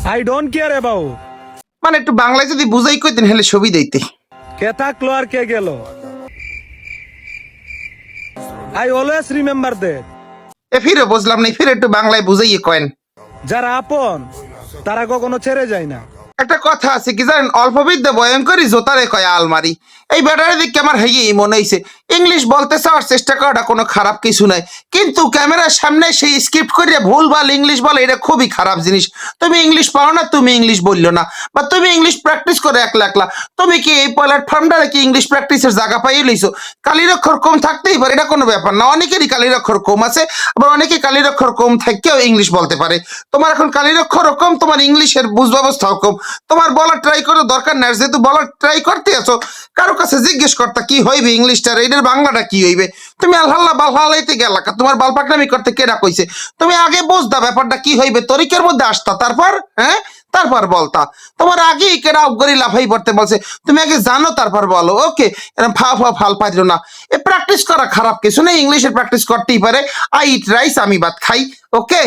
I don't care about. মানে একটু বাংলায় যদি বুঝাই কইতেন হেলে ছবি দিতে। কে থাকলো আর কে গেল, আই অলওয়েজ রিমেম্বার দ্যাট। ফিরে বুঝলাম না, ফিরে একটু বাংলায় বুঝাইয়ে কয়েন। যারা আপন তারা কখনো ছেড়ে যায় না। একটা কথা আছে কি জানেন, অল্প বিদ্যা ভয়ঙ্করী জোতারে কয় আলমারি। এই ব্যাটারি দিকে আমার হেগেই মনে হয়েছে ইংলিশ বলতে চাওয়ার চেষ্টা করাটা কোনো খারাপ কিছু নাই, কিন্তু ক্যামেরার সামনে সেই স্ক্রিপ্ট করিয়া ভুল ভাল ইংলিশ বলে, এটা খুবই খারাপ জিনিস। তুমি ইংলিশ পারো না, তুমি ইংলিশ বললো না, বা তুমি ইংলিশ প্র্যাকটিস করে একলা একলা। তুমি কি এই প্ল্যাটফর্মটা কি ইংলিশ প্র্যাকটিসের জায়গা পাইয়ে লইছো? কালির অক্ষর কম থাকতেই পারে, এটা কোনো ব্যাপার না। অনেকেরই কালির অক্ষর কম আছে, আবার অনেকে কালির অক্ষর কম থাকতেও ইংলিশ বলতে পারে। তোমার এখন কালির অক্ষরও কম, তোমার ইংলিশের বুঝ ব্যবস্থাও কম। তোমার বলার ট্রাই করো, দরকার নাই। যেহেতু বলার ট্রাই করতে আছো, কারো কাছে জিজ্ঞেস করতা কি হইবে ইংলিশটার, এটার বাংলাটা কি হইবে। তুমি আলহাল্লা বালহালাইতে গেলা, তোমার বালপাকনামি করতে কেডা কইছে? তুমি আগে বুঝতা ব্যাপারটা কি হইবে, তরিকের মধ্যে আসতা, তারপর তারপর বলতা। তোমার আগেই কেডা উপগরি লাফাই পড়তে বলছে, তুমি আগে জানো তারপর বলো। ওকে, এরকম ফাল পাইলো না। এ প্র্যাকটিস করা খারাপ কিছু নেই, ইংলিশের প্র্যাকটিস করতেই পারে। আই ইট রাইস, আমি ভাত খাই। ওকে।